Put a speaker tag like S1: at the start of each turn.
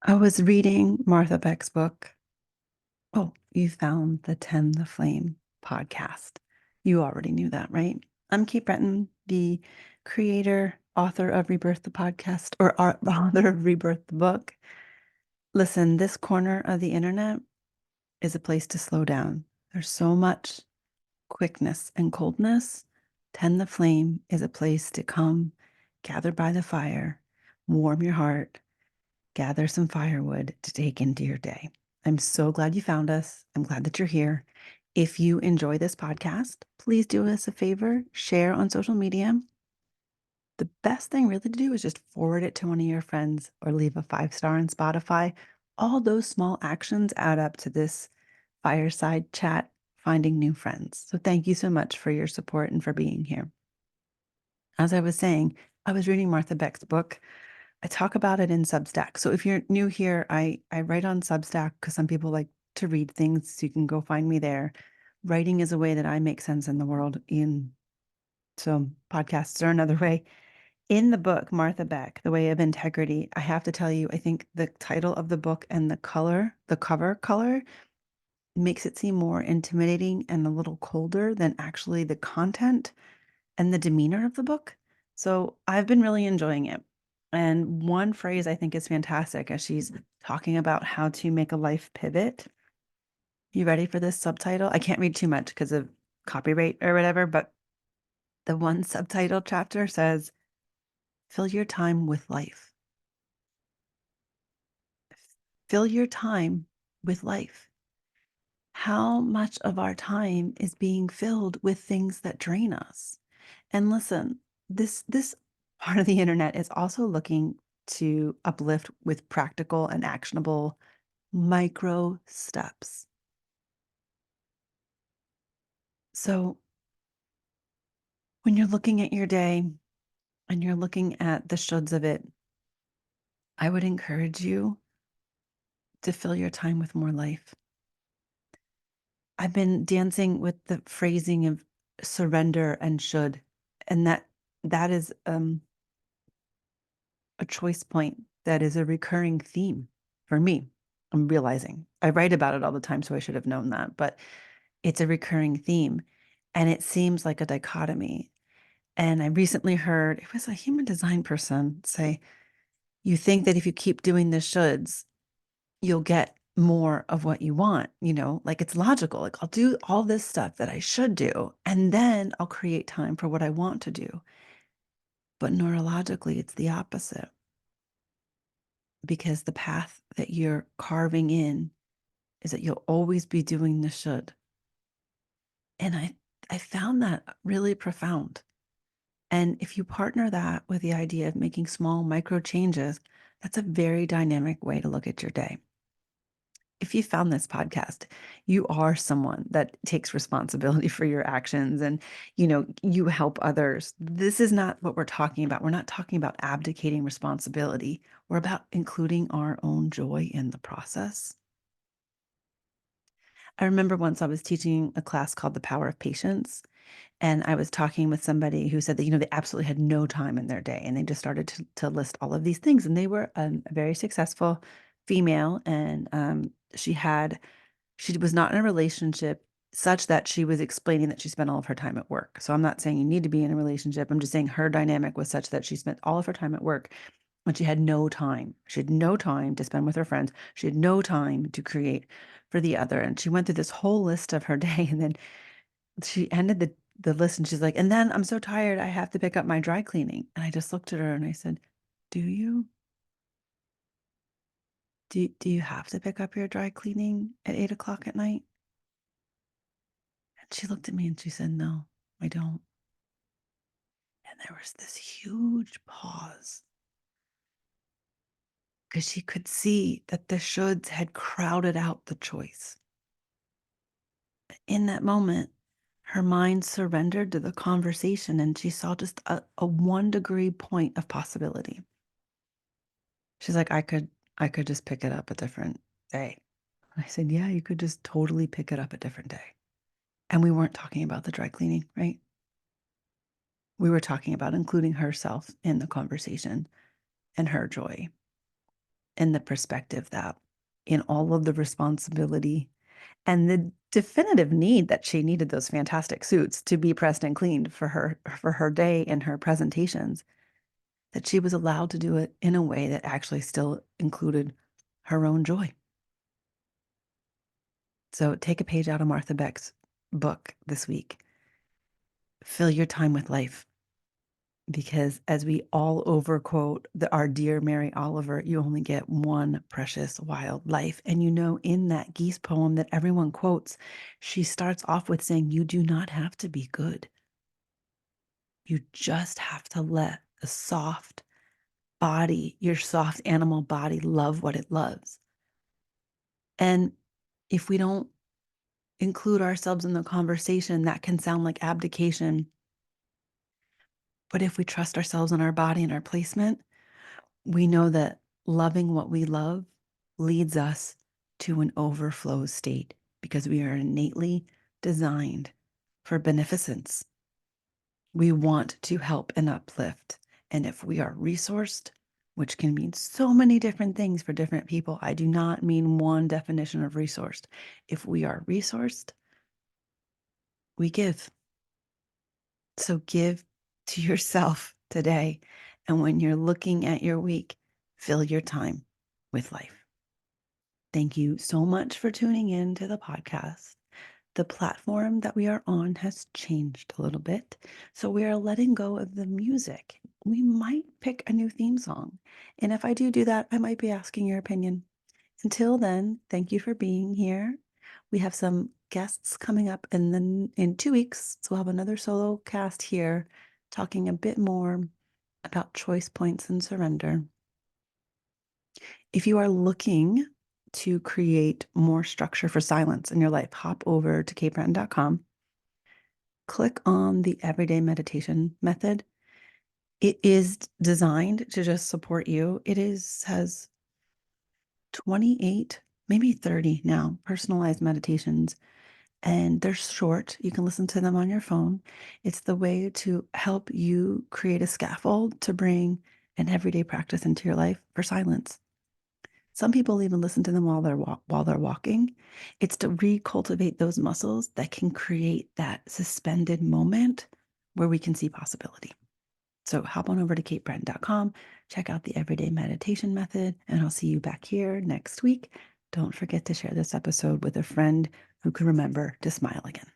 S1: I was reading Martha Beck's book. Oh, you found the Tend the Flame podcast. You already knew that, right? I'm Kate Breton, the creator, author of Rebirth the podcast, or author of Rebirth the book. Listen, this corner of the internet is a place to slow down. There's so much quickness and coldness. Tend the Flame is a place to come, gather by the fire, warm your heart, gather some firewood to take into your day. I'm so glad you found us. I'm glad that you're here. If you enjoy this podcast, please do us a favor, share on social media. The best thing really to do is just forward it to one of your friends or leave a 5-star on Spotify. All those small actions add up to this fireside chat, finding new friends. So thank you so much for your support and for being here. As I was saying, I was reading Martha Beck's book. I talk about it in Substack. So if you're new here, I write on Substack because some people like to read things, so you can go find me there. Writing is a way that I make sense in the world. So podcasts are another way. In the book, Martha Beck, The Way of Integrity, I have to tell you, I think the title of the book and the cover color makes it seem more intimidating and a little colder than actually the content and the demeanor of the book. So I've been really enjoying it. And one phrase I think is fantastic as she's talking about how to make a life pivot. You ready for this subtitle? I can't read too much because of copyright or whatever, but the one subtitle chapter says, fill your time with life. Fill your time with life. How much of our time is being filled with things that drain us? And listen, this part of the internet is also looking to uplift with practical and actionable micro steps. So when you're looking at your day and you're looking at the shoulds of it, I would encourage you to fill your time with more life. I've been dancing with the phrasing of surrender and should, and that is a choice point that is a recurring theme for me. I'm realizing I write about it all the time, so I should have known that, but it's a recurring theme and it seems like a dichotomy. And I recently heard it was a human design person say, you think that if you keep doing the shoulds, you'll get more of what you want, like it's logical. Like I'll do all this stuff that I should do, and then I'll create time for what I want to do. But neurologically, it's the opposite. Because the path that you're carving in is that you'll always be doing the should. And I found that really profound. And if you partner that with the idea of making small micro changes, that's a very dynamic way to look at your day. If you found this podcast, you are someone that takes responsibility for your actions and you help others. This is not what we're talking about. We're not talking about abdicating responsibility. We're about including our own joy in the process. I remember once I was teaching a class called The Power of Patience, and I was talking with somebody who said that, they absolutely had no time in their day, and they just started to list all of these things. And they were a very successful female, and she was not in a relationship such that she was explaining that she spent all of her time at work. So I'm not saying you need to be in a relationship. I'm just saying her dynamic was such that she spent all of her time at work and she had no time. She had no time to spend with her friends. She had no time to create for the other. And she went through this whole list of her day. And then she ended the list and she's like, and then I'm so tired, I have to pick up my dry cleaning. And I just looked at her and I said, do you? Do you have to pick up your dry cleaning at 8 o'clock at night? And she looked at me and she said, no, I don't. And there was this huge pause because she could see that the shoulds had crowded out the choice. In that moment, her mind surrendered to the conversation and she saw just a 1 degree point of possibility. She's like, I could just pick it up a different day. I said, yeah, you could just totally pick it up a different day. And we weren't talking about the dry cleaning, right? We were talking about including herself in the conversation and her joy. in the perspective that in all of the responsibility and the definitive need that she needed those fantastic suits to be pressed and cleaned for her day and her presentations, that she was allowed to do it in a way that actually still included her own joy. So take a page out of Martha Beck's book this week. Fill your time with life. Because as we all overquote our dear Mary Oliver, you only get one precious wild life. And in that geese poem that everyone quotes, she starts off with saying, you do not have to be good. You just have to let the soft body, your soft animal body, love what it loves. And if we don't include ourselves in the conversation, that can sound like abdication. But if we trust ourselves in our body and our placement, we know that loving what we love leads us to an overflow state because we are innately designed for beneficence. We want to help and uplift. And if we are resourced, which can mean so many different things for different people, I do not mean one definition of resourced. If we are resourced, we give. So give to yourself today. And when you're looking at your week, fill your time with life. Thank you so much for tuning in to the podcast. The platform that we are on has changed a little bit, so we are letting go of the music. We might pick a new theme song. And if I do that, I might be asking your opinion. Until then, thank you for being here. We have some guests coming up, and then in 2 weeks, so we'll have another solo cast here talking a bit more about choice points and surrender. If you are looking to create more structure for silence in your life, hop over to katebrenton.com, click on the everyday meditation method. It is designed to just support you. Has 28, maybe 30 now, personalized meditations, and they're short. You can listen to them on your phone. It's the way to help you create a scaffold to bring an everyday practice into your life for silence. Some people even listen to them while they're walking. It's to recultivate those muscles that can create that suspended moment where we can see possibility. So hop on over to katebrenton.com, check out the everyday meditation method, and I'll see you back here next week. Don't forget to share this episode with a friend who can remember to smile again.